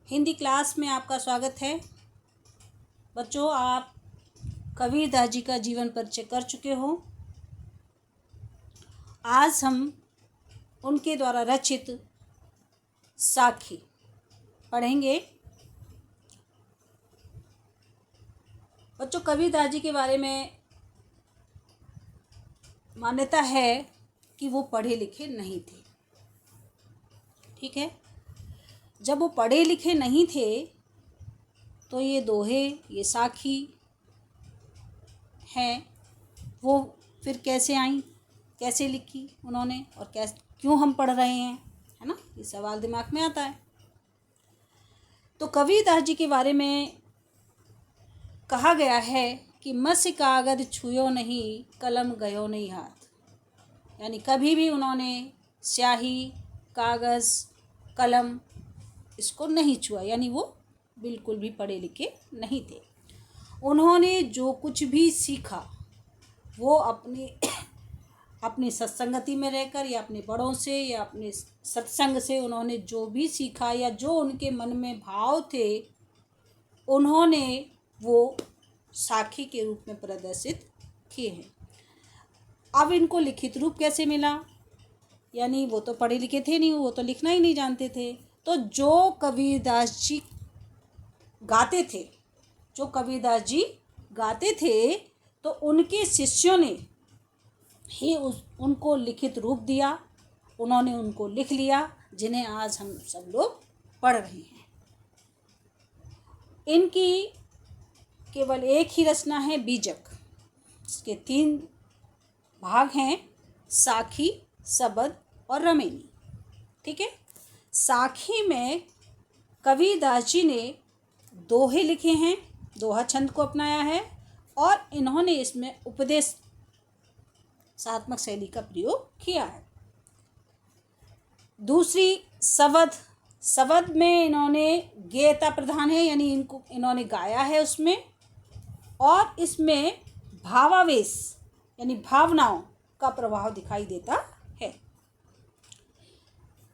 Hindi class में आपका स्वागत है। बच्चों, आप कबीरदास जी का जीवन परिचय कर चुके हो। आज हम उनके द्वारा रचित साखी पढ़ेंगे। बच्चों, कबीरदास जी के बारे में मान्यता है कि वो पढ़े लिखे नहीं थे। ठीक है, जब वो पढ़े लिखे नहीं थे तो ये दोहे, ये साखी हैं, वो फिर कैसे आई, कैसे लिखी उन्होंने और कैसे क्यों हम पढ़ रहे हैं, है ना। ये सवाल दिमाग में आता है। तो कबीरदास जी के बारे में कहा गया है कि मस कागज छुयो नहीं, कलम गयो नहीं हाथ। यानी कभी भी उन्होंने स्याही, कागज़, कलम इसको नहीं छुआ, यानी वो बिल्कुल भी पढ़े लिखे नहीं थे। उन्होंने जो कुछ भी सीखा वो अपनी सत्संगति में रहकर या अपने बड़ों से या अपने सत्संग से उन्होंने जो भी सीखा या जो उनके मन में भाव थे उन्होंने वो साखी के रूप में प्रदर्शित किए हैं। अब इनको लिखित रूप कैसे मिला, यानी वो तो पढ़े लिखे थे नहीं, वो तो लिखना ही नहीं जानते थे। तो जो कबीरदास जी गाते थे तो उनके शिष्यों ने ही उनको लिखित रूप दिया, उन्होंने उनको लिख लिया, जिन्हें आज हम सब लोग पढ़ रहे हैं। इनकी केवल एक ही रचना है, बीजक। इसके 3 भाग हैं, साखी, सबद और रमेनी। ठीक है, साखी में कबीरदास जी ने दोहे लिखे हैं, दोहा छंद को अपनाया है और इन्होंने इसमें उपदेश सात्मक शैली का प्रयोग किया है। दूसरी सबद में इन्होंने गेयता प्रधान है, यानी इन्होंने गाया है उसमें, और इसमें भावावेश यानी भावनाओं का प्रभाव दिखाई देता है।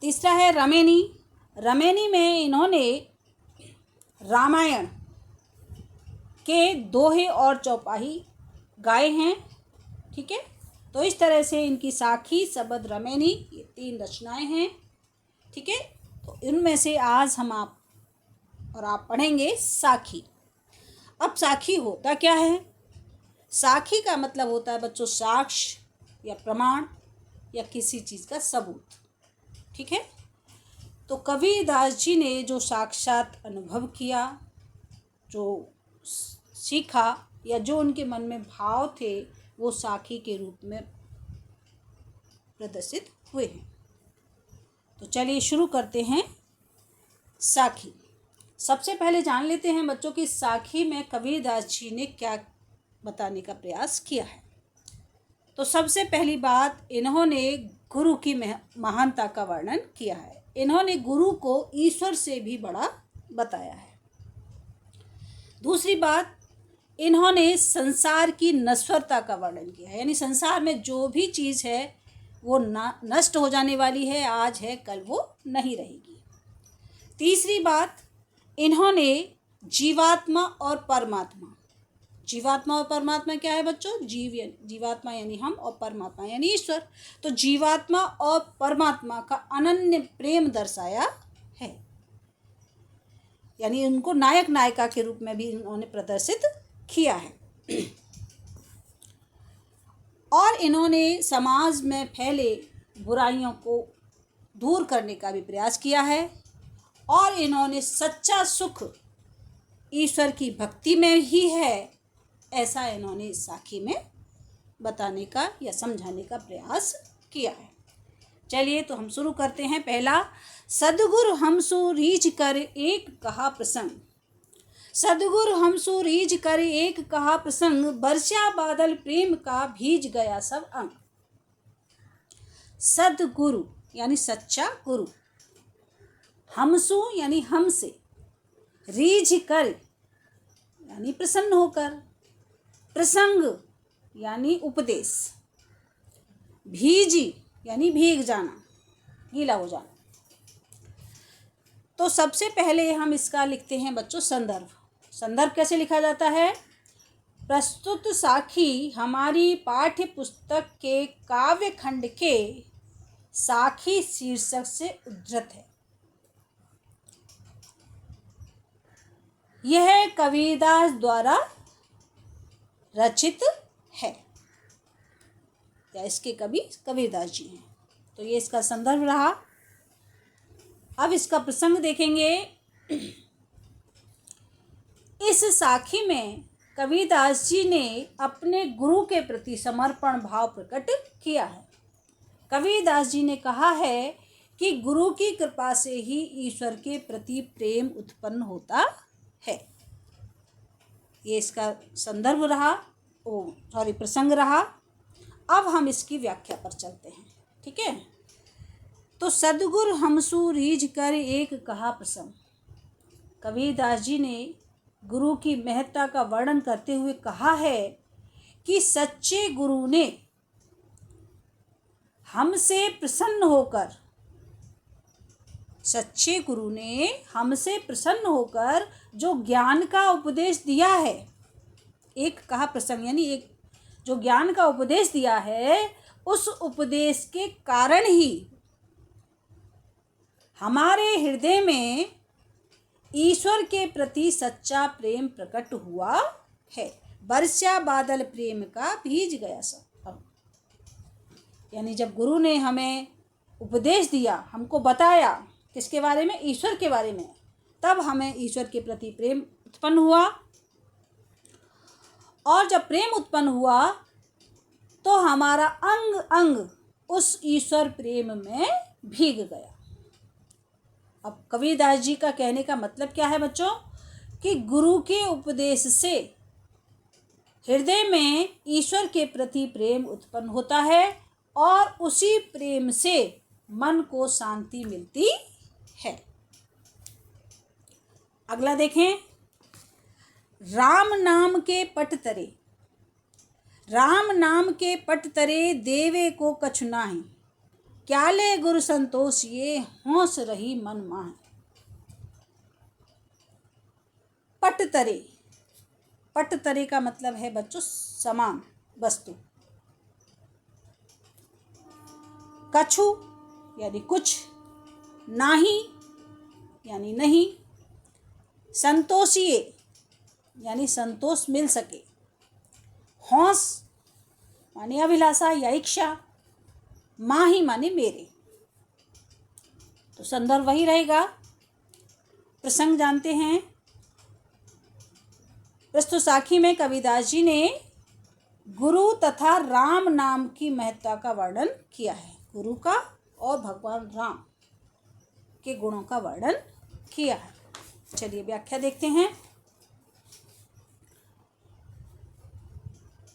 तीसरा है रमेनी में इन्होंने रामायण के दोहे और चौपाई गाए हैं। ठीक है, तो इस तरह से इनकी साखी, सबद, रमेनी ये 3 रचनाएं हैं। ठीक है, तो इनमें से आज हम आप पढ़ेंगे साखी। अब साखी होता क्या है? साखी का मतलब होता है बच्चों साक्ष्य या प्रमाण या किसी चीज़ का सबूत। ठीक है, तो कबीरदास जी ने जो साक्षात अनुभव किया, जो सीखा या जो उनके मन में भाव थे वो साखी के रूप में प्रदर्शित हुए हैं। तो चलिए शुरू करते हैं साखी। सबसे पहले जान लेते हैं बच्चों की साखी में कबीरदास जी ने क्या बताने का प्रयास किया है। तो सबसे पहली बात, इन्होंने गुरु की महानता का वर्णन किया है। इन्होंने गुरु को ईश्वर से भी बड़ा बताया है। दूसरी बात, इन्होंने संसार की नश्वरता का वर्णन किया है, यानी संसार में जो भी चीज़ है वो नष्ट हो जाने वाली है, आज है कल वो नहीं रहेगी। तीसरी बात, इन्होंने जीवात्मा और परमात्मा क्या है बच्चों? जीवात्मा यानी हम और परमात्मा यानी ईश्वर। तो जीवात्मा और परमात्मा का अनन्य प्रेम दर्शाया है, यानी उनको नायक नायिका के रूप में भी इन्होंने प्रदर्शित किया है। और इन्होंने समाज में फैले बुराइयों को दूर करने का भी प्रयास किया है और इन्होंने सच्चा सुख ईश्वर की भक्ति में ही है, ऐसा इन्होंने इस साखी में बताने का या समझाने का प्रयास किया है। चलिए तो हम शुरू करते हैं। पहला, सदगुरु हमसु रीझ कर एक कहा प्रसंग। सदगुरु हमसु रीझ कर एक कहा प्रसंग, बरसा बादल प्रेम का भीज गया सब अंग। सदगुरु यानी सच्चा गुरु, हमसु यानी हमसे, रीझ कर यानी प्रसन्न होकर, प्रसंग यानी उपदेश, भीजी यानी भीग जाना, गीला हो जाना। तो सबसे पहले हम इसका लिखते हैं बच्चों संदर्भ। संदर्भ कैसे लिखा जाता है? प्रस्तुत साखी हमारी पाठ्य पुस्तक के काव्य खंड के साखी शीर्षक से उद्धृत है। यह कबीरदास द्वारा रचित है, या इसके कवि कबीरदास जी हैं। तो ये इसका संदर्भ रहा। अब इसका प्रसंग देखेंगे। इस साखी में कबीरदास जी ने अपने गुरु के प्रति समर्पण भाव प्रकट किया है। कबीरदास जी ने कहा है कि गुरु की कृपा से ही ईश्वर के प्रति प्रेम उत्पन्न होता है। ये इसका संदर्भ रहा, प्रसंग रहा। अब हम इसकी व्याख्या पर चलते हैं। ठीक है। तो सद्गुर हमसू रीझ कर एक कहा प्रसंग। कबीरदास जी ने गुरु की महत्ता का वर्णन करते हुए कहा है कि सच्चे गुरु ने हमसे प्रसन्न होकर जो ज्ञान का उपदेश दिया है, एक कहा प्रसंग यानी एक जो ज्ञान का उपदेश दिया है, उस उपदेश के कारण ही हमारे हृदय में ईश्वर के प्रति सच्चा प्रेम प्रकट हुआ है। वर्षा बादल प्रेम का भीज गया सब। यानी जब गुरु ने हमें उपदेश दिया, हमको बताया किसके बारे में? ईश्वर के बारे में, तब हमें ईश्वर के प्रति प्रेम उत्पन्न हुआ। और जब प्रेम उत्पन्न हुआ तो हमारा अंग अंग उस ईश्वर प्रेम में भीग गया। अब कबीरदास जी का कहने का मतलब क्या है बच्चों? कि गुरु के उपदेश से हृदय में ईश्वर के प्रति प्रेम उत्पन्न होता है और उसी प्रेम से मन को शांति मिलती है। अगला देखें। राम नाम के पट तरे देवे को कछु नाहि, क्याले गुरु संतोष ये होंस रही मन माह। पट तरे का मतलब है बच्चों समान वस्तु। कछु यानी कुछ, नाही यानी नहीं, संतोषिए यानी संतोष मिल सके, हौस माने अभिलाषा या इच्छा, माही माने मेरे। तो संदर्भ वही रहेगा। प्रसंग जानते हैं। प्रस्तुत साखी में कबीरदास जी ने गुरु तथा राम नाम की महत्ता का वर्णन किया है। गुरु का और भगवान राम के गुणों का वर्णन किया है। चलिए व्याख्या देखते हैं।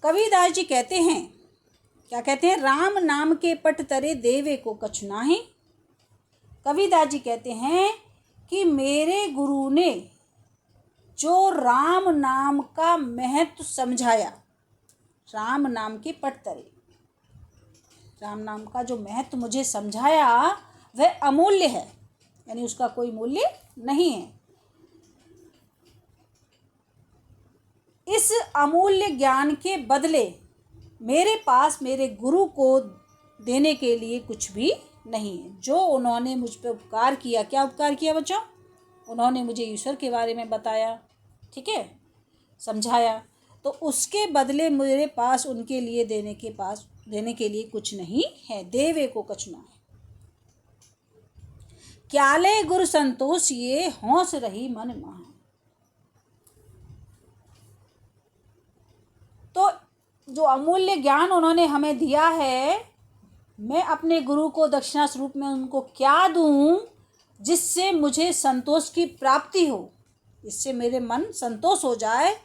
कबीरदास जी कहते हैं, क्या कहते हैं? राम नाम के पट तरे देवे को कछु नाहि। कबीरदास जी कहते हैं कि मेरे गुरु ने जो राम नाम का महत्व समझाया, राम नाम के पट तरे, राम नाम का जो महत्व मुझे समझाया वह अमूल्य है, यानी उसका कोई मूल्य नहीं है। इस अमूल्य ज्ञान के बदले मेरे पास मेरे गुरु को देने के लिए कुछ भी नहीं है। जो उन्होंने मुझ पर उपकार किया, क्या उपकार किया बच्चों? उन्होंने मुझे ईश्वर के बारे में बताया, ठीक है, समझाया, तो उसके बदले मेरे पास उनके लिए देने के लिए कुछ नहीं है। देवे को कछु नाहि, क्याले गुरु संतोष ये होंस रही मन माह। तो जो अमूल्य ज्ञान उन्होंने हमें दिया है, मैं अपने गुरु को दक्षिणा स्वरूप में उनको क्या दूं जिससे मुझे संतोष की प्राप्ति हो, इससे मेरे मन संतोष हो जाए,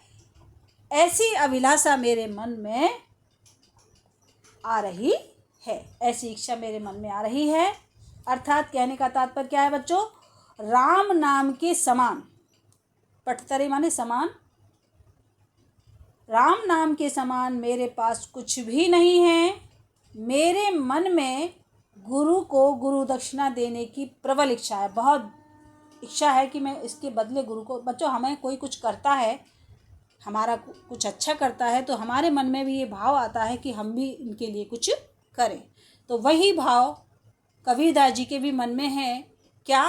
ऐसी अभिलाषा मेरे मन में आ रही है, ऐसी इच्छा मेरे मन में आ रही है। अर्थात कहने का तात्पर्य क्या है बच्चों? राम नाम के समान, पटतरे माने समान, राम नाम के समान मेरे पास कुछ भी नहीं है। मेरे मन में गुरु को गुरु दक्षिणा देने की प्रबल इच्छा है, बहुत इच्छा है कि मैं इसके बदले गुरु को, बच्चों हमें कोई कुछ करता है, हमारा कुछ अच्छा करता है, तो हमारे मन में भी ये भाव आता है कि हम भी इनके लिए कुछ करें। तो वही भाव कबीरदास जी के भी मन में है, क्या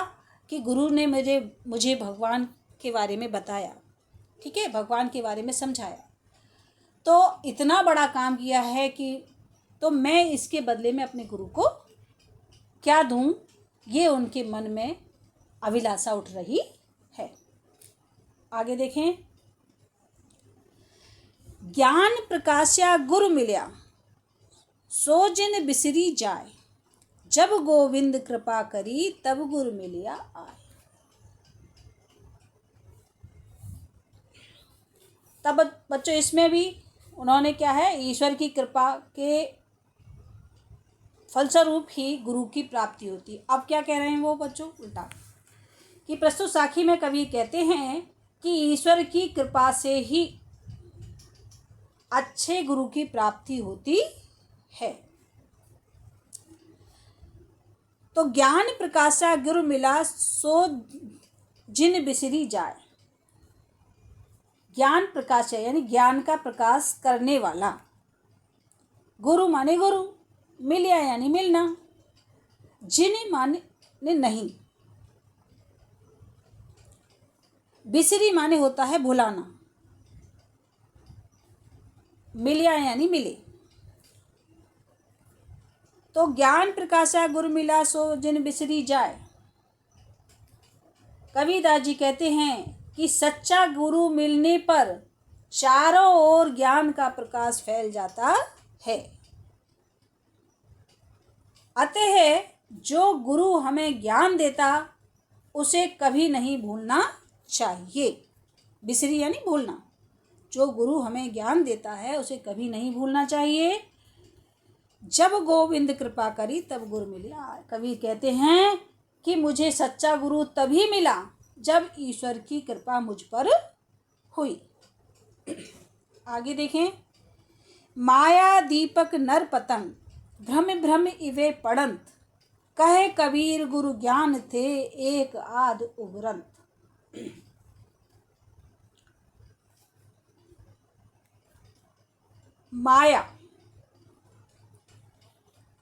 कि गुरु ने मुझे भगवान के बारे में बताया, ठीक है, भगवान के बारे में समझाया, तो इतना बड़ा काम किया है कि तो मैं इसके बदले में अपने गुरु को क्या दूं, ये उनके मन में अभिलाषा उठ रही है। आगे देखें, ज्ञान प्रकाश्या गुरु मिल्या, सो जिन बिसरी जाए, जब गोविंद कृपा करी तब गुरु मिलिया आए। तब बच्चों इसमें भी उन्होंने क्या है, ईश्वर की कृपा के फलस्वरूप ही गुरु की प्राप्ति होती। अब क्या कह रहे हैं वो बच्चों, उल्टा, कि प्रस्तुत साखी में कवि कहते हैं कि ईश्वर की कृपा से ही अच्छे गुरु की प्राप्ति होती है। तो ज्ञान प्रकाशा गुरु मिला, सो जिन बिसरी जाए। ज्ञान प्रकाश है यानी ज्ञान का प्रकाश करने वाला, गुरु माने गुरु, मिलिया यानी मिलना, जिन माने नहीं, बिसरी माने होता है भुलाना, मिलिया यानी मिले। तो ज्ञान प्रकाशा गुरु मिला, सो जिन बिसरी जाए। कबीरदास जी कहते हैं कि सच्चा गुरु मिलने पर चारों ओर ज्ञान का प्रकाश फैल जाता है। अतः जो गुरु हमें ज्ञान देता उसे कभी नहीं भूलना चाहिए। बिसरी यानी भूलना। जो गुरु हमें ज्ञान देता है उसे कभी नहीं भूलना चाहिए। जब गोविंद कृपा करी तब गुरु मिला। कबीर कहते हैं कि मुझे सच्चा गुरु तभी मिला जब ईश्वर की कृपा मुझ पर हुई। आगे देखें, माया दीपक नर पतंग भ्रम भ्रम इवे पड़ंत, कहे कबीर गुरु ज्ञान थे एक आध उबरंत। माया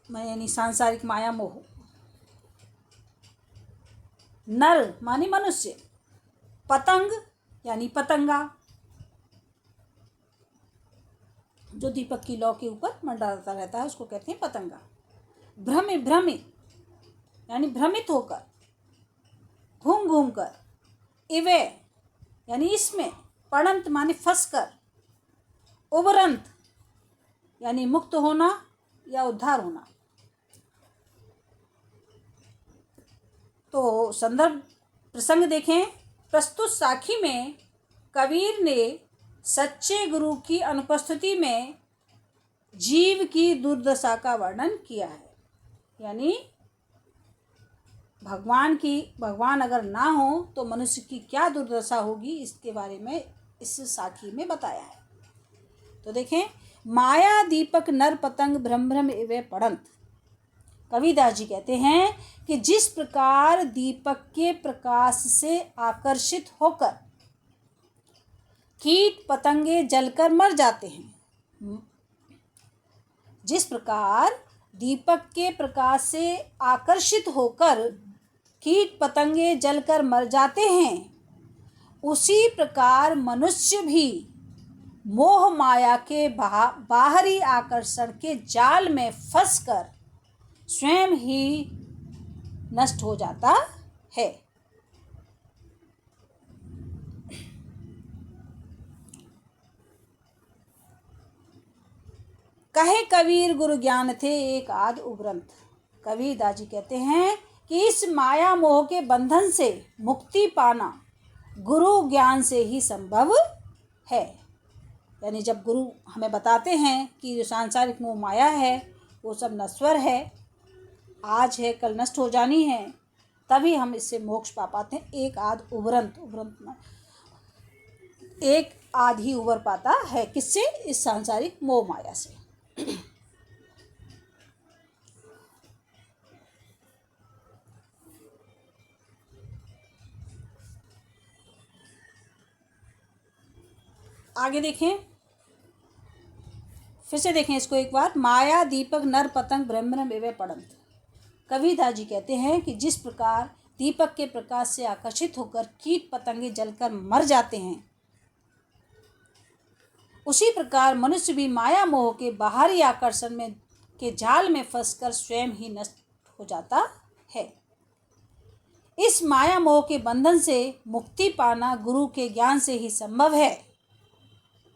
यानी सांसारिक माया मोह, नर माने मनुष्य, पतंग यानी पतंगा जो दीपक की लौ के ऊपर मंडराता रहता है उसको कहते हैं पतंगा। भ्रम भ्रम यानी भ्रमित होकर, घूम घूम कर, इवे यानी इसमें, पड़ंत माने फंस कर, उबरंत यानी मुक्त होना या उद्धार होना। तो संदर्भ प्रसंग देखें। प्रस्तुत साखी में कबीर ने सच्चे गुरु की अनुपस्थिति में जीव की दुर्दशा का वर्णन किया है। यानी भगवान अगर ना हो तो मनुष्य की क्या दुर्दशा होगी, इसके बारे में इस साखी में बताया है। तो देखें, माया दीपक नर पतंग भ्रम भ्रम इवे पड़ंत। कबीरदास जी कहते हैं कि जिस प्रकार दीपक के प्रकाश से आकर्षित होकर कीट पतंगे जलकर मर जाते हैं, जिस प्रकार दीपक के प्रकाश से आकर्षित होकर कीट पतंगे जलकर मर जाते हैं, उसी प्रकार मनुष्य भी मोह माया के बाहरी आकर्षण के जाल में फंसकर स्वयं ही नष्ट हो जाता है। कहे कबीर गुरु ज्ञान थे एक आध उबरंत। कबीरदास जी कहते हैं कि इस माया मोह के बंधन से मुक्ति पाना गुरु ज्ञान से ही संभव है। यानी जब गुरु हमें बताते हैं कि जो सांसारिक मोह माया है वो सब नश्वर है, आज है कल नष्ट हो जानी है, तभी हम इससे मोक्ष पा पाते हैं। एक आध उबरंत, एक आध ही उबर पाता है, किससे? इस सांसारिक मोह माया से। आगे देखें, फिर से देखें इसको एक बार। माया दीपक नर पतंग ब्रह्म वेवे पड़ंत। कबीरदास जी कहते हैं कि जिस प्रकार दीपक के प्रकाश से आकर्षित होकर कीट पतंगे जलकर मर जाते हैं, उसी प्रकार मनुष्य भी माया मोह के बाहरी आकर्षण में के जाल में फंसकर स्वयं ही नष्ट हो जाता है। इस माया मोह के बंधन से मुक्ति पाना गुरु के ज्ञान से ही संभव है।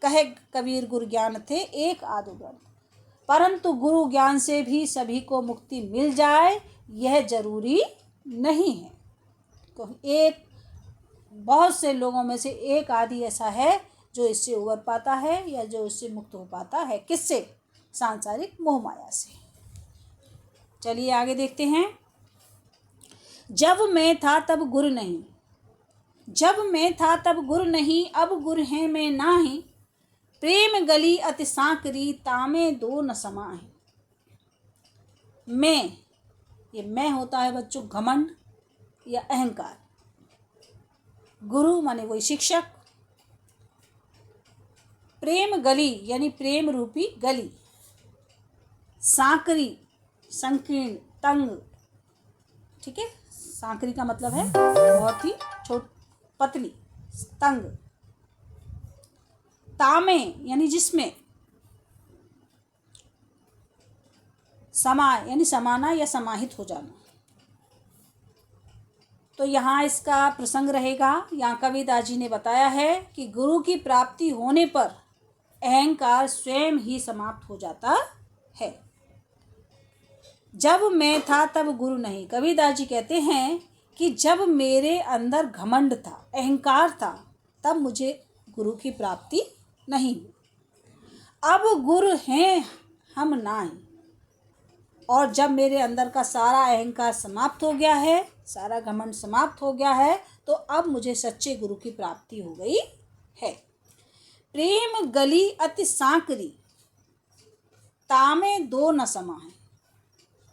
कहे कबीर गुरु ज्ञान थे एक आधु ग्रंथ, परंतु गुरु ज्ञान से भी सभी को मुक्ति मिल जाए यह जरूरी नहीं है। तो एक बहुत से लोगों में से एक आदि ऐसा है जो इससे उबर पाता है या जो इससे मुक्त हो पाता है। किससे? सांसारिक मोह माया से। चलिए आगे देखते हैं। जब मैं था तब गुरु नहीं, जब मैं था तब गुरु नहीं, अब गुरु है मैं नाही। प्रेम गली अति सांकरी, तामे दो न समाए। मैं, ये मैं होता है बच्चों घमंड या अहंकार। गुरु माने वही शिक्षक। प्रेम गली यानी प्रेम रूपी गली। सांकरी संकीर्ण तंग, ठीक है। सांकरी का मतलब है बहुत ही पतली, तंग। तामे यानी जिसमें, समा यानी समाना या समाहित हो जाना। तो यहाँ इसका प्रसंग रहेगा। यहाँ कबीरदास जी ने बताया है कि गुरु की प्राप्ति होने पर अहंकार स्वयं ही समाप्त हो जाता है। जब मैं था तब गुरु नहीं। कबीरदास जी कहते हैं कि जब मेरे अंदर घमंड था, अहंकार था, तब मुझे गुरु की प्राप्ति नहीं हुई। अब गुरु हैं हम नाहीं, और जब मेरे अंदर का सारा अहंकार समाप्त हो गया है, सारा घमंड समाप्त हो गया है, तो अब मुझे सच्चे गुरु की प्राप्ति हो गई है। प्रेम गली अति सांकरी, तामे दो न समाए।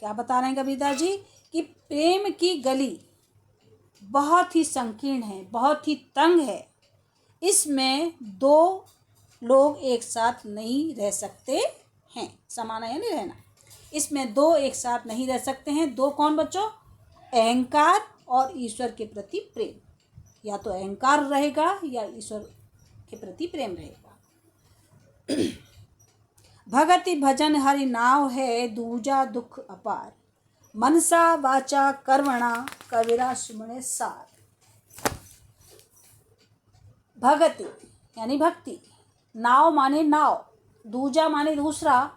क्या बता रहे हैं कबीरदास जी कि प्रेम की गली बहुत ही संकीर्ण है, बहुत ही तंग है। इसमें दो लोग एक साथ नहीं रह सकते हैं। समाना यानी रहना। इसमें दो एक साथ नहीं रह सकते हैं। दो कौन बच्चों? अहंकार और ईश्वर के प्रति प्रेम। या तो अहंकार रहेगा या ईश्वर के प्रति प्रेम रहेगा। भगति भजन हरि नाव है, दूजा दुख अपार। मनसा वाचा कर्मणा, कबीरा सुमने सार। भगति यानी भक्ति, नाव माने नाव, दूजा माने दूसरा,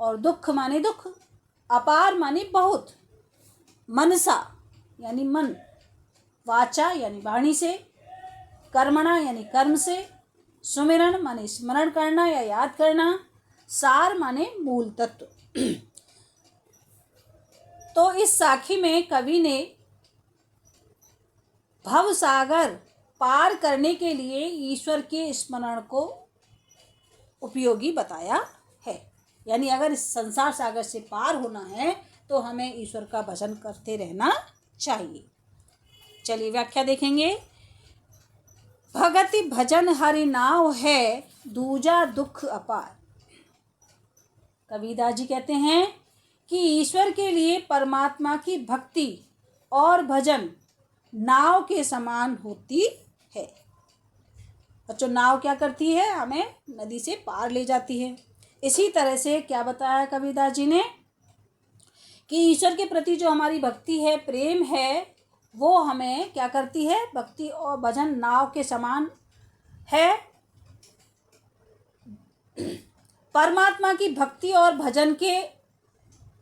और दुख माने दुख, अपार माने बहुत। मनसा यानी मन, वाचा यानी वाणी से, कर्मणा यानी कर्म से, सुमिरन माने स्मरण करना या याद करना, सार माने मूल तत्व। तो इस साखी में कवि ने भव सागर पार करने के लिए ईश्वर के स्मरण को उपयोगी बताया है। यानी अगर इस संसार सागर से पार होना है तो हमें ईश्वर का भजन करते रहना चाहिए। चलिए व्याख्या देखेंगे। भगति भजन हरि नाव है, दूजा दुख अपार। कबीरदास जी कहते हैं कि ईश्वर के लिए परमात्मा की भक्ति और भजन नाव के समान होती है। बच्चों, नाव क्या करती है? हमें नदी से पार ले जाती है। इसी तरह से क्या बताया कबीरदास जी ने कि ईश्वर के प्रति जो हमारी भक्ति है, प्रेम है, वो हमें क्या करती है? भक्ति और भजन नाव के समान है। परमात्मा की भक्ति और भजन के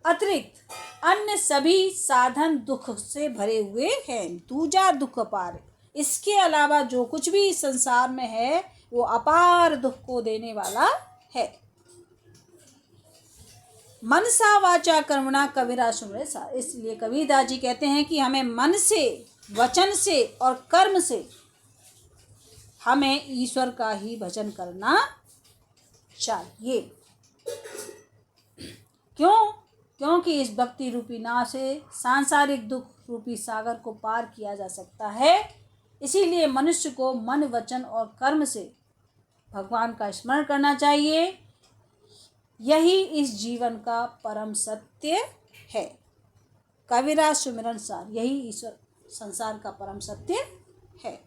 अतिरिक्त अन्य सभी साधन दुख से भरे हुए हैं। दूजा दुख अपार। इसके अलावा जो कुछ भी इस संसार में है वो अपार दुख को देने वाला है। मनसा वाचा कर्मणा कबीरा सुमरे सार। इसलिए कबीरदास जी कहते हैं कि हमें मन से, वचन से और कर्म से हमें ईश्वर का ही भजन करना चाहिए। क्यों? क्योंकि इस भक्ति रूपी नाव से सांसारिक दुख रूपी सागर को पार किया जा सकता है। इसीलिए मनुष्य को मन, वचन और कर्म से भगवान का स्मरण करना चाहिए। यही इस जीवन का परम सत्य है। कबीरा सुमिरन सार, यही ईश्वर संसार का परम सत्य है।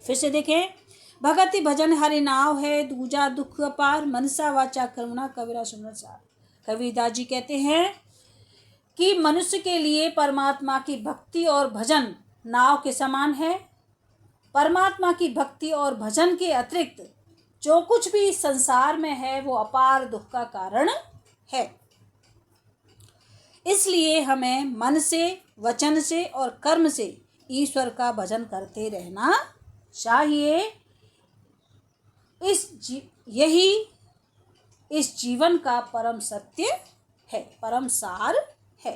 फिर से देखें, भगति भजन हरि नाव है, दूजा दुख अपार, मनसा वाचा कर्मणा कबीरा सुमिरन सार। कबीरदास जी कहते हैं कि मनुष्य के लिए परमात्मा की भक्ति और भजन नाव के समान है। परमात्मा की भक्ति और भजन के अतिरिक्त जो कुछ भी इस संसार में है वो अपार दुख का कारण है। इसलिए हमें मन से, वचन से और कर्म से ईश्वर का भजन करते रहना चाहिए। यही इस जीवन का परम सत्य है, परम सार है।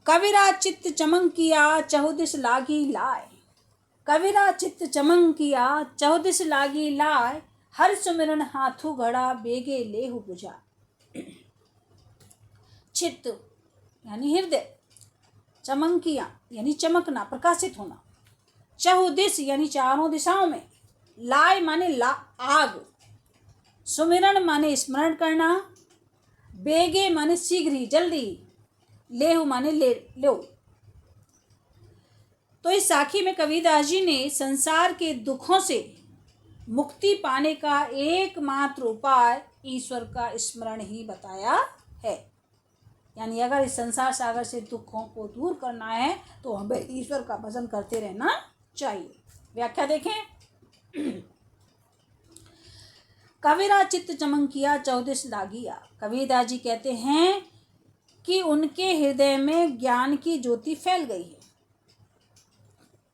कबीरा चित्त चमंकिया चहुदिस लागी लाए, कबीरा चित्त चमंकिया चहुदिस लागी लाए, हर सुमिरन हाथू घड़ा बेगे लेहु बुझा। चित्त यानी हृदय, चमंकिया यानी चमकना, प्रकाशित होना, चहुदिस यानी चारों दिशाओं में, लाए माने आग, सुमिरन माने स्मरण करना, बेगे माने शीघ्र ही, जल्दी, लेहु माने लो। तो इस साखी में कबीरदास जी ने संसार के दुखों से मुक्ति पाने का एकमात्र उपाय ईश्वर का स्मरण ही बताया है। यानी अगर इस संसार सागर से दुखों को दूर करना है तो हमें ईश्वर का भजन करते रहना चाहिए। व्याख्या देखें, कबीरा चित्त चमंकिया चौदिस लागिया। कबीरदास जी कहते हैं कि उनके हृदय में ज्ञान की ज्योति फैल गई है।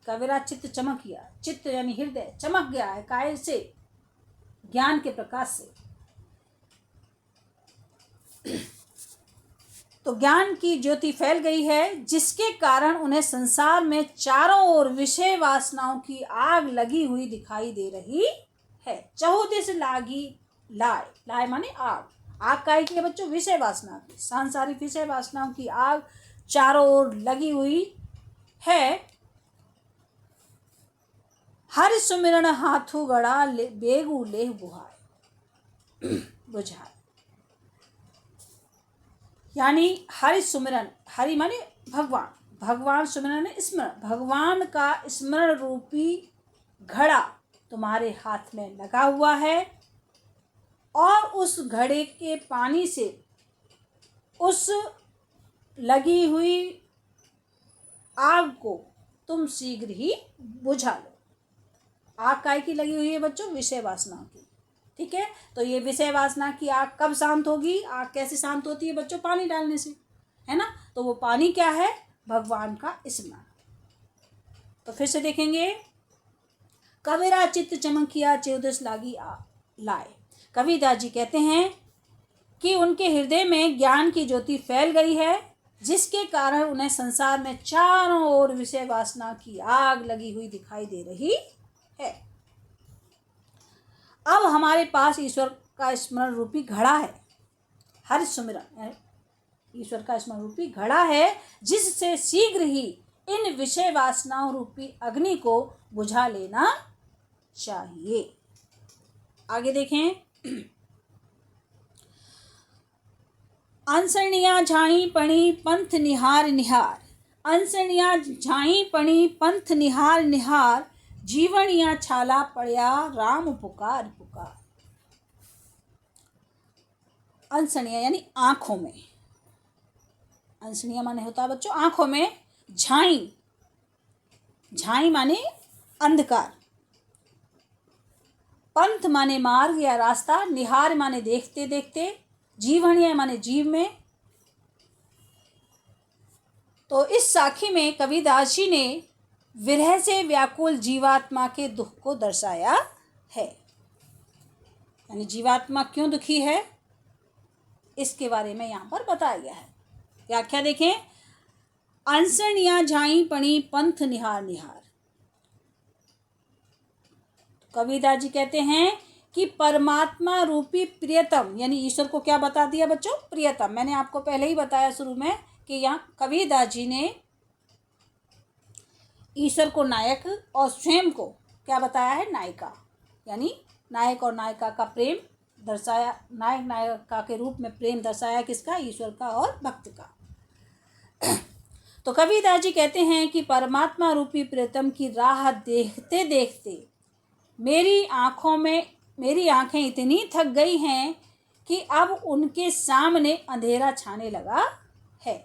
कबीरा चित्त चमकिया, चित्त यानी हृदय चमक गया है, काय से? ज्ञान के प्रकाश से। तो ज्ञान की ज्योति फैल गई है, जिसके कारण उन्हें संसार में चारों ओर विषय वासनाओं की आग लगी हुई दिखाई दे रही है। चहुदिस लागी लाए, लाए माने आग, आग काय की है बच्चों? विषय वासना की, सांसारिक विषय वासनाओं की आग चारों ओर लगी हुई है। हर सुमिरन हाथू गड़ा बेगू लेह बुझाए, बुझाए यानी हरि सुमिरन, हरि माने भगवान, भगवान सुमिरन स्मरण, भगवान का स्मरण रूपी घड़ा तुम्हारे हाथ में लगा हुआ है और उस घड़े के पानी से उस लगी हुई आग को तुम शीघ्र ही बुझा लो। आग काय की लगी हुई है बच्चों? विषय वासना की। ठीक है, तो ये विषय वासना की आग कब शांत होगी? आग कैसे शांत होती है बच्चों? पानी डालने से, है ना? तो वो पानी क्या है? भगवान का स्मरण। तो फिर से देखेंगे, कबीरा चित्त चमकिया चौदस लागी लाए। कबीरदास जी कहते हैं कि उनके हृदय में ज्ञान की ज्योति फैल गई है, जिसके कारण उन्हें संसार में चारों ओर विषय वासना की आग लगी हुई दिखाई दे रही है। अब हमारे पास ईश्वर का स्मरण रूपी घड़ा है, हर सुमिरन ईश्वर का स्मरण रूपी घड़ा है, जिससे शीघ्र ही इन विषय वासनाओं रूपी अग्नि को बुझा लेना चाहिए। आगे देखें, अंसनिया झाई पणी पंथ निहार निहार, अंसनिया झाई पणी पंथ निहार निहार, जीवनिया छाला पड़या राम पुकार पुकार। अंसनिया यानी आंखों में, अंसनिया माने होता है बच्चों आंखों में, झाई, झाई माने अंधकार, पंथ माने मार्ग या रास्ता, निहार माने देखते देखते, जीवनिया माने जीव में। तो इस साखी में कबीरदास जी ने विरह से व्याकुल जीवात्मा के दुख को दर्शाया है। यानी जीवात्मा क्यों दुखी है, इसके बारे में यहाँ पर बताया गया है। व्याख्या देखें, अंसनिया झाई पणी पंथ निहार निहार। कबीरदास जी कहते हैं कि परमात्मा रूपी प्रियतम, यानी ईश्वर को क्या बता दिया बच्चों? प्रियतम। मैंने आपको पहले ही बताया शुरू में कि यहाँ कबीरदास जी ने ईश्वर को नायक और स्वयं को क्या बताया है, नायिका, यानी नायक और नायिका का प्रेम दर्शाया, नायक नायिका के रूप में प्रेम दर्शाया किसका, ईश्वर का और भक्त का। तो कबीरदास जी कहते हैं कि परमात्मा रूपी प्रीतम की राह देखते देखते मेरी आंखें इतनी थक गई हैं कि अब उनके सामने अंधेरा छाने लगा है।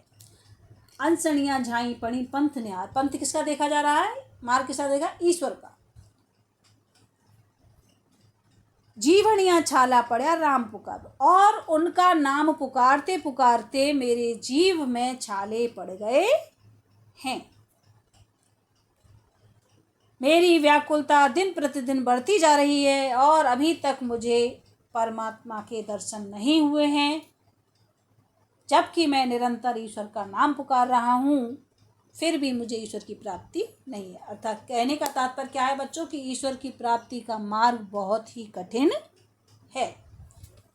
अनसणियाँ झाई पड़ी पंथ निहार, पंथ किसका देखा जा रहा है, मार्ग किसका देखा, ईश्वर का। जीवनिया छाला पड़ा राम पुकार, और उनका नाम पुकारते पुकारते मेरे जीव में छाले पड़ गए हैं। मेरी व्याकुलता दिन प्रतिदिन बढ़ती जा रही है और अभी तक मुझे परमात्मा के दर्शन नहीं हुए हैं, जबकि मैं निरंतर ईश्वर का नाम पुकार रहा हूँ, फिर भी मुझे ईश्वर की प्राप्ति नहीं है। अर्थात कहने का तात्पर्य क्या है बच्चों, कि ईश्वर की प्राप्ति का मार्ग बहुत ही कठिन है।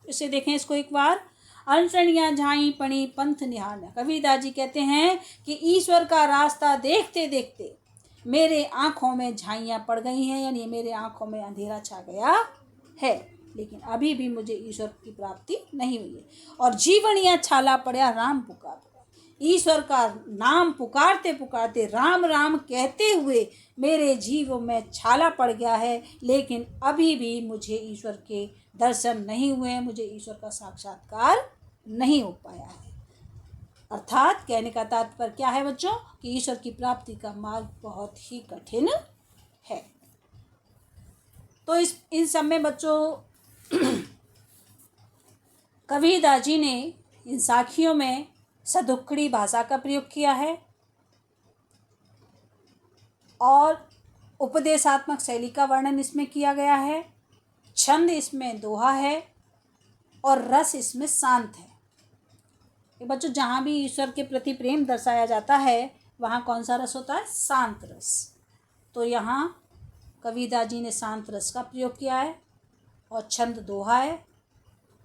इसे देखें इसको एक बार। अनसणियाँ झाई पड़ी पंथ निहार, कबीरदास जी कहते हैं कि ईश्वर का रास्ता देखते देखते मेरे आँखों में झाइयाँ पड़ गई हैं, यानी मेरे आँखों में अंधेरा छा गया है, लेकिन अभी भी मुझे ईश्वर की प्राप्ति नहीं हुई है। और जीवनिया छाला पड़ा राम पुकार, ईश्वर का नाम पुकारते पुकारते राम राम कहते हुए मेरे जीव में छाला पड़ गया है, लेकिन अभी भी मुझे ईश्वर के दर्शन नहीं हुए, मुझे ईश्वर का साक्षात्कार नहीं हो पाया है। अर्थात कहने का तात्पर्य क्या है बच्चों, कि ईश्वर की प्राप्ति का मार्ग बहुत ही कठिन है। तो इन सब में बच्चों कबीरदास जी ने इन साखियों में सदुक्कड़ी भाषा का प्रयोग किया है और उपदेशात्मक शैली का वर्णन इसमें किया गया है। छंद इसमें दोहा है और रस इसमें शांत है। ये बच्चों जहाँ भी ईश्वर के प्रति प्रेम दर्शाया जाता है वहाँ कौन सा रस होता है, शांत रस। तो यहाँ कबीरदास जी ने शांत रस का प्रयोग किया है और छंद दोहा है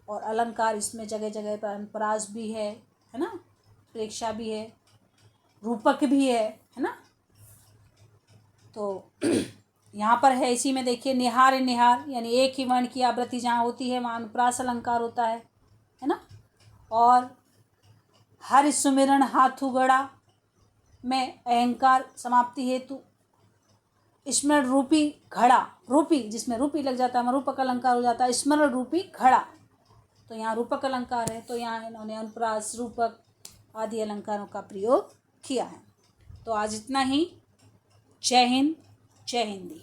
और अलंकार इसमें जगह जगह पर अनुप्रास भी है ना, प्रेक्षा भी है, रूपक भी है ना। तो यहाँ पर है इसी में देखिए, निहार निहार, यानी एक ही वर्ण की आवृत्ति जहाँ होती है वहाँ अनुप्रास अलंकार होता है ना। और हर सुमिरन हाथू गड़ा में अहंकार समाप्ति हेतु स्मरण रूपी घड़ा, रूपी जिसमें रूपी लग जाता है रूपक अलंकार हो जाता है स्मरण रूपी घड़ा, तो यहाँ रूपक अलंकार है, तो यहाँ इन्होंने अनुप्रास रूपक आदि अलंकारों का प्रयोग किया है। तो आज इतना ही। जय हिंद, जय हिंदी।